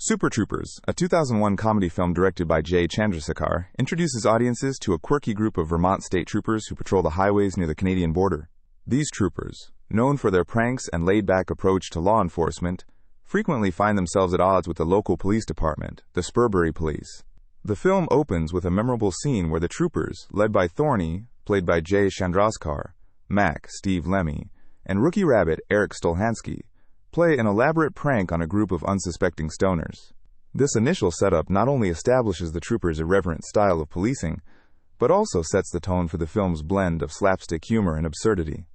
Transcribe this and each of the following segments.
Super Troopers, a 2001 comedy film directed by Jay Chandrasekhar, introduces audiences to a quirky group of Vermont state troopers who patrol the highways near the Canadian border. These troopers, known for their pranks and laid-back approach to law enforcement, frequently find themselves at odds with the local police department, the Spurbury Police. The film opens with a memorable scene where the troopers, led by Thorny, played by Jay Chandrasekhar, Mac, Steve Lemme, and Rookie Rabbit, Erik Stolhanske, play an elaborate prank on a group of unsuspecting stoners. This initial setup not only establishes the troopers' irreverent style of policing, but also sets the tone for the film's blend of slapstick humor and absurdity.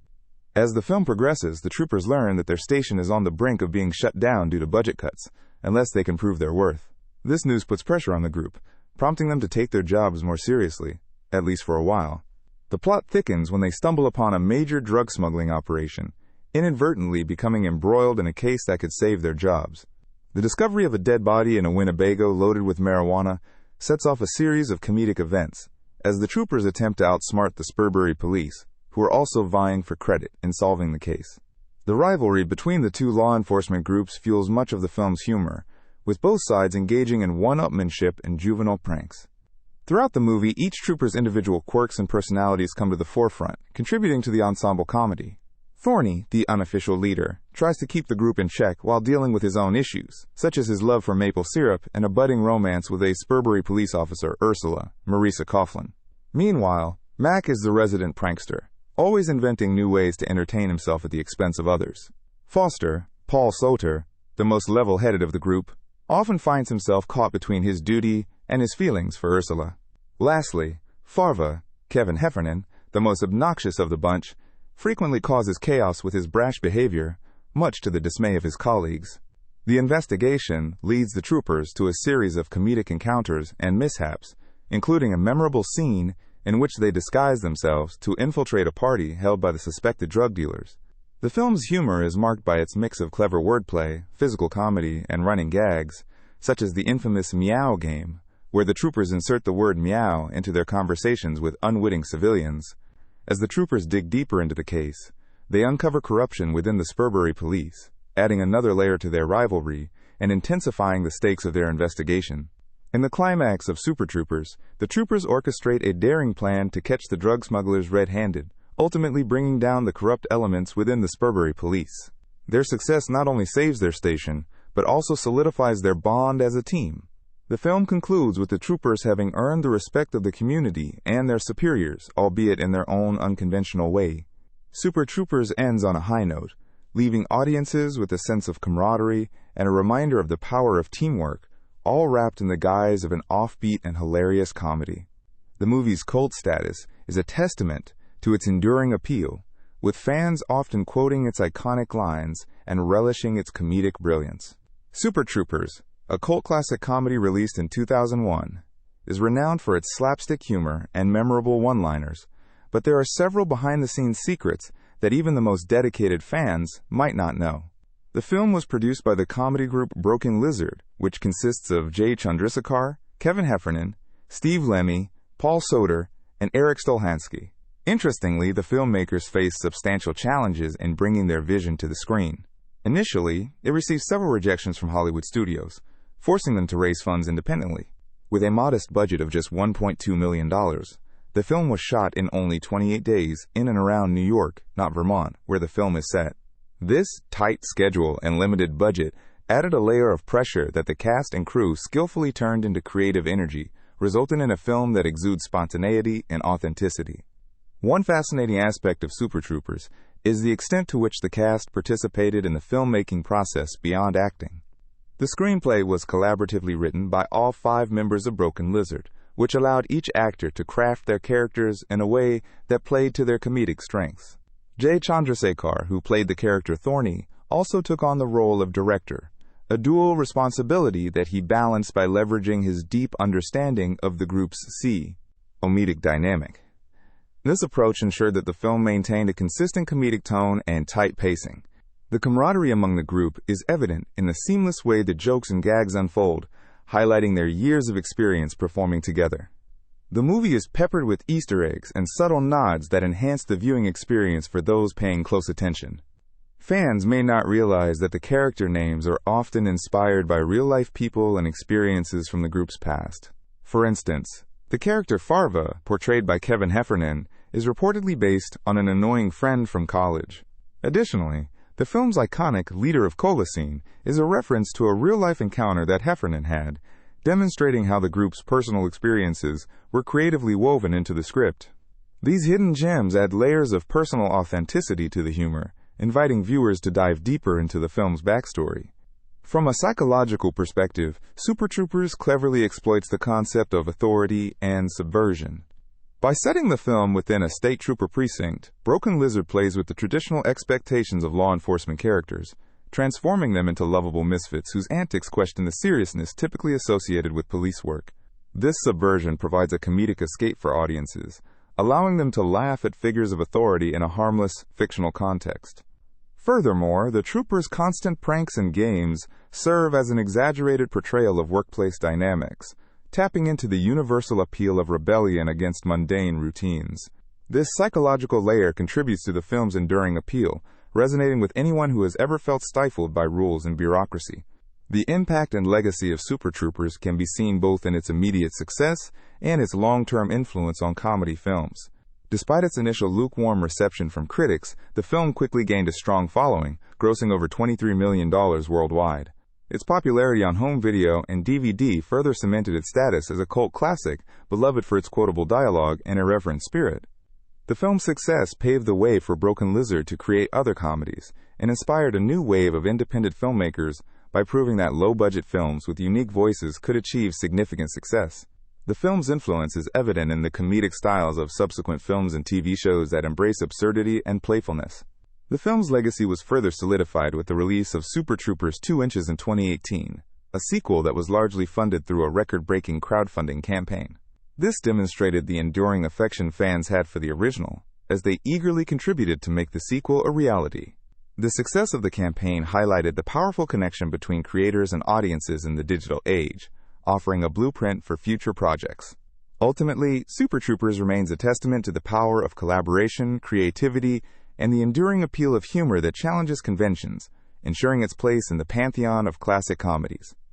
As the film progresses, the troopers learn that their station is on the brink of being shut down due to budget cuts, unless they can prove their worth. This news puts pressure on the group, prompting them to take their jobs more seriously, at least for a while. The plot thickens when they stumble upon a major drug smuggling operation, inadvertently becoming embroiled in a case that could save their jobs. The discovery of a dead body in a Winnebago loaded with marijuana sets off a series of comedic events, as the troopers attempt to outsmart the Spurbury Police, who are also vying for credit in solving the case. The rivalry between the two law enforcement groups fuels much of the film's humor, with both sides engaging in one-upmanship and juvenile pranks. Throughout the movie, each trooper's individual quirks and personalities come to the forefront, contributing to the ensemble comedy. Thorny, the unofficial leader, tries to keep the group in check while dealing with his own issues, such as his love for maple syrup and a budding romance with a Spurbury police officer, Ursula, Marisa Coughlin. Meanwhile, Mac is the resident prankster, always inventing new ways to entertain himself at the expense of others. Foster, Paul Soter, the most level-headed of the group, often finds himself caught between his duty and his feelings for Ursula. Lastly, Farva, Kevin Heffernan, the most obnoxious of the bunch, frequently causes chaos with his brash behavior, much to the dismay of his colleagues. The investigation leads the troopers to a series of comedic encounters and mishaps, including a memorable scene in which they disguise themselves to infiltrate a party held by the suspected drug dealers. The film's humor is marked by its mix of clever wordplay, physical comedy, and running gags, such as the infamous meow game, where the troopers insert the word meow into their conversations with unwitting civilians. As the troopers dig deeper into the case, they uncover corruption within the Spurbury Police, adding another layer to their rivalry and intensifying the stakes of their investigation. In the climax of Super Troopers, the troopers orchestrate a daring plan to catch the drug smugglers red-handed, ultimately bringing down the corrupt elements within the Spurbury Police. Their success not only saves their station, but also solidifies their bond as a team. The film concludes with the troopers having earned the respect of the community and their superiors, albeit in their own unconventional way. Super Troopers ends on a high note, leaving audiences with a sense of camaraderie and a reminder of the power of teamwork, all wrapped in the guise of an offbeat and hilarious comedy. The movie's cult status is a testament to its enduring appeal, with fans often quoting its iconic lines and relishing its comedic brilliance. Super Troopers, a cult classic comedy released in 2001, is renowned for its slapstick humor and memorable one-liners, but there are several behind-the-scenes secrets that even the most dedicated fans might not know. The film was produced by the comedy group Broken Lizard, which consists of Jay Chandrasekhar, Kevin Heffernan, Steve Lemme, Paul Soter, and Erik Stolhanske. Interestingly, the filmmakers faced substantial challenges in bringing their vision to the screen. Initially, it received several rejections from Hollywood studios, forcing them to raise funds independently. With a modest budget of just $1.2 million, the film was shot in only 28 days in and around New York, not Vermont, where the film is set. This tight schedule and limited budget added a layer of pressure that the cast and crew skillfully turned into creative energy, resulting in a film that exudes spontaneity and authenticity. One fascinating aspect of Super Troopers is the extent to which the cast participated in the filmmaking process beyond acting. The screenplay was collaboratively written by all 5 members of Broken Lizard, which allowed each actor to craft their characters in a way that played to their comedic strengths. Jay Chandrasekhar, who played the character Thorny, also took on the role of director, a dual responsibility that he balanced by leveraging his deep understanding of the group's comedic dynamic. This approach ensured that the film maintained a consistent comedic tone and tight pacing. The camaraderie among the group is evident in the seamless way the jokes and gags unfold, highlighting their years of experience performing together. The movie is peppered with Easter eggs and subtle nods that enhance the viewing experience for those paying close attention. Fans may not realize that the character names are often inspired by real-life people and experiences from the group's past. For instance, the character Farva, portrayed by Kevin Heffernan, is reportedly based on an annoying friend from college. Additionally, the film's iconic leader of Colosine is a reference to a real-life encounter that Heffernan had, demonstrating how the group's personal experiences were creatively woven into the script. These hidden gems add layers of personal authenticity to the humor, inviting viewers to dive deeper into the film's backstory. From a psychological perspective, Super Troopers cleverly exploits the concept of authority and subversion. By setting the film within a state trooper precinct, Broken Lizard plays with the traditional expectations of law enforcement characters, transforming them into lovable misfits whose antics question the seriousness typically associated with police work. This subversion provides a comedic escape for audiences, allowing them to laugh at figures of authority in a harmless, fictional context. Furthermore, the troopers' constant pranks and games serve as an exaggerated portrayal of workplace dynamics, tapping into the universal appeal of rebellion against mundane routines. This psychological layer contributes to the film's enduring appeal, resonating with anyone who has ever felt stifled by rules and bureaucracy. The impact and legacy of Super Troopers can be seen both in its immediate success and its long-term influence on comedy films. Despite its initial lukewarm reception from critics, the film quickly gained a strong following, grossing over $23 million worldwide. Its popularity on home video and DVD further cemented its status as a cult classic, beloved for its quotable dialogue and irreverent spirit. The film's success paved the way for Broken Lizard to create other comedies, and inspired a new wave of independent filmmakers by proving that low-budget films with unique voices could achieve significant success. The film's influence is evident in the comedic styles of subsequent films and TV shows that embrace absurdity and playfulness. The film's legacy was further solidified with the release of Super Troopers 2 Inches in 2018, a sequel that was largely funded through a record-breaking crowdfunding campaign. This demonstrated the enduring affection fans had for the original, as they eagerly contributed to make the sequel a reality. The success of the campaign highlighted the powerful connection between creators and audiences in the digital age, offering a blueprint for future projects. Ultimately, Super Troopers remains a testament to the power of collaboration, creativity, and the enduring appeal of humor that challenges conventions, ensuring its place in the pantheon of classic comedies.